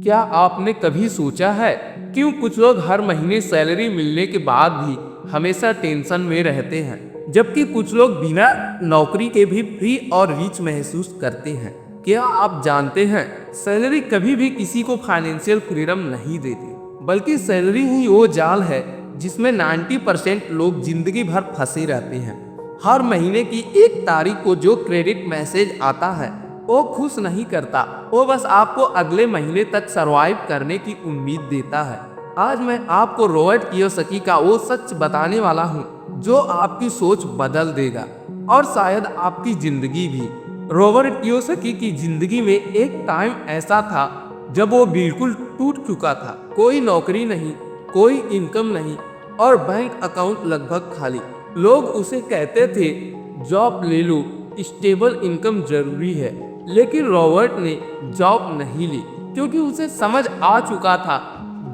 क्या आपने कभी सोचा है क्यों कुछ लोग हर महीने सैलरी मिलने के बाद भी हमेशा टेंशन में रहते हैं, जबकि कुछ लोग बिना नौकरी के भी फ्री और रिच महसूस करते हैं। क्या आप जानते हैं, सैलरी कभी भी किसी को फाइनेंशियल फ्रीडम नहीं देती, बल्कि सैलरी ही वो जाल है जिसमें 90% लोग जिंदगी भर फंसे रहते हैं। हर महीने की 1 तारीख को जो क्रेडिट मैसेज आता है वो खुश नहीं करता, वो बस आपको अगले महीने तक सरवाइव करने की उम्मीद देता है। आज मैं आपको रॉबर्ट कियोसाकी का वो सच बताने वाला हूँ जो आपकी सोच बदल देगा और शायद आपकी जिंदगी भी। रॉबर्ट कियोसाकी की जिंदगी में एक टाइम ऐसा था जब वो बिल्कुल टूट चुका था। कोई नौकरी नहीं, कोई इनकम नहीं और बैंक अकाउंट लगभग खाली। लोग उसे कहते थे जॉब ले लो, स्टेबल इनकम जरूरी है। लेकिन रॉबर्ट ने जॉब नहीं ली क्योंकि उसे समझ आ चुका था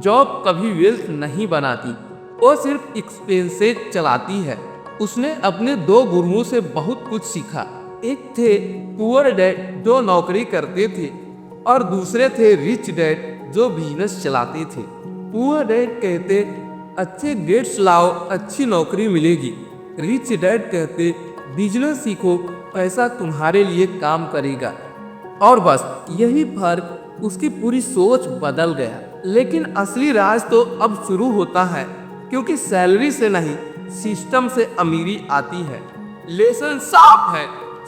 जॉब कभी वेल्थ नहीं बनाती, वो सिर्फ एक्सपेंसेस चलाती है। उसने अपने 2 गुरुओं से बहुत कुछ सीखा। एक थे पुअर डैड जो नौकरी करते थे और दूसरे थे रिच डैड जो बिजनेस चलाते थे। पुअर डैड कहते अच्छे ग्रेड्स लाओ, अच्छी नौकरी मिलेगी। रिच डैड कहते बिजनेस सीखो, पैसा तुम्हारे लिए काम करेगा। और बस यही फर्क उसकी पूरी सोच बदल गया। लेकिन असली राज तो अब शुरू होता है, क्योंकि सैलरी से नहीं सिस्टम से अमीरी आती है। लेसन साफ है,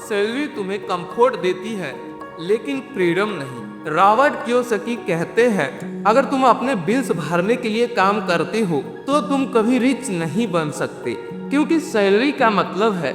सैलरी तुम्हें कंफर्ट देती है लेकिन फ्रीडम नहीं। रॉबर्ट कियोसाकी कहते हैं अगर तुम अपने बिल्स भरने के लिए काम करते हो तो तुम कभी रिच नहीं बन सकते, क्योंकि सैलरी का मतलब है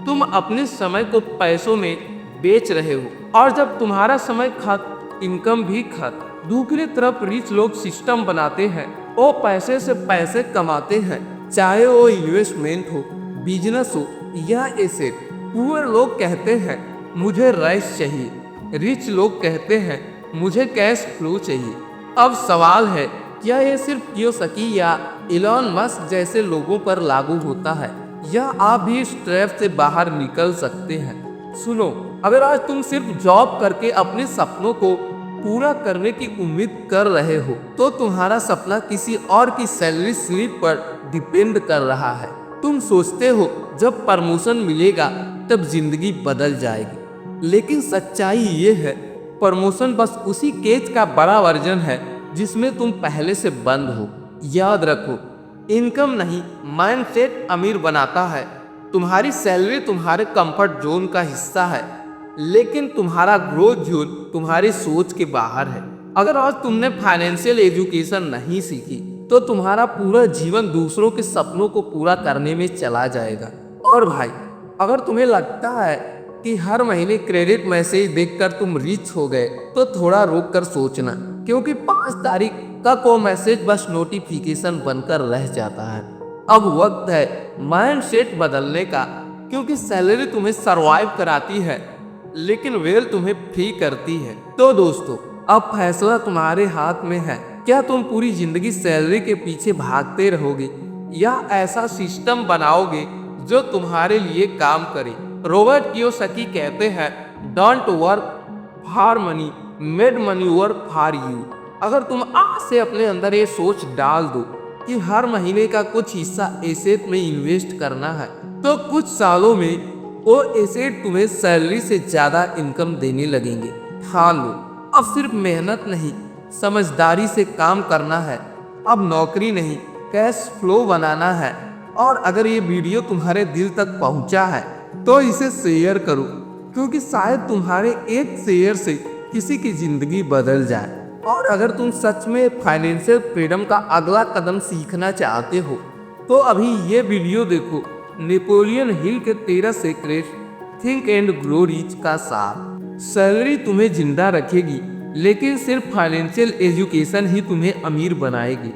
तुम अपने समय को पैसों में बेच रहे हो और जब तुम्हारा समय खत्म, इनकम भी खत्म। दूसरी तरफ रिच लोग सिस्टम बनाते हैं, वो पैसे से पैसे कमाते हैं, चाहे वो इन्वेस्टमेंट हो, बिजनेस हो या एसेट। पुअर लोग कहते हैं मुझे राइस चाहिए, रिच लोग कहते हैं मुझे कैश फ्लो चाहिए। अब सवाल है क्या ये सिर्फ कियोसाकी या इलॉन मस्क जैसे लोगों पर लागू होता है, या आप भी इस ट्रैप से बाहर निकल सकते हैं। सुनो, अगर आज तुम सिर्फ जॉब करके अपने सपनों को पूरा करने की उम्मीद कर रहे हो तो तुम्हारा सपना किसी और की सैलरी स्लिप पर डिपेंड कर रहा है। तुम सोचते हो जब प्रमोशन मिलेगा तब जिंदगी बदल जाएगी, लेकिन सच्चाई ये है प्रमोशन बस उसी केज का बड़ा वर्जन है जिसमें तुम पहले से बंद हो। याद रखो, इनकम नहीं माइंडसेट अमीर बनाता है। तुम्हारी सैलरी तुम्हारे कंफर्ट जोन का हिस्सा है, लेकिन तुम्हारा ग्रोथ जोन तुम्हारी सोच के बाहर है। अगर आज तुमने फाइनेंशियल एजुकेशन नहीं सीखी तो तुम्हारा पूरा जीवन दूसरों के सपनों को पूरा करने में चला जाएगा। और भाई, अगर तुम्हें लगता है कि हर महीने क्रेडिट मैसेज देखकर तुम रिच हो गए तो थोड़ा रोक कर सोचना, क्योंकि 5 तारीख का को मैसेज बस नोटिफिकेशन बनकर रह जाता है। अब वक्त है माइंडसेट बदलने का, क्योंकि सैलरी तुम्हें सरवाइव कराती है लेकिन वेल्थ तुम्हें फ्री करती है। तो दोस्तों, अब फैसला तुम्हारे हाथ में है। क्या तुम पूरी जिंदगी सैलरी के पीछे भागते रहोगे या ऐसा सिस्टम बनाओगे जो तुम्हारे लिए काम करे। रॉबर्ट कियोसाकी कहते हैं don't work for money, made money work for you. अगर तुम आज से अपने अंदर ये सोच डाल दो कि हर महीने का कुछ हिस्सा एसेट में इन्वेस्ट करना है, तो कुछ सालों में वो एसेट तुम्हें सैलरी से ज्यादा इनकम देने लगेंगे। ठान लो, अब सिर्फ मेहनत नहीं समझदारी से काम करना है। अब नौकरी नहीं कैश फ्लो बनाना है। और अगर ये वीडियो तुम्हारे दिल तक पहुंचा है तो इसे शेयर करो, क्योंकि शायद तुम्हारे एक शेयर से किसी की जिंदगी बदल जाए। और अगर तुम सच में फाइनेंशियल फ्रीडम का अगला कदम सीखना चाहते हो तो अभी ये वीडियो देखो, नेपोलियन हिल के 13 secrets think and grow rich का सार। सैलरी तुम्हें जिंदा रखेगी, लेकिन सिर्फ फाइनेंशियल एजुकेशन ही तुम्हें अमीर बनाएगी।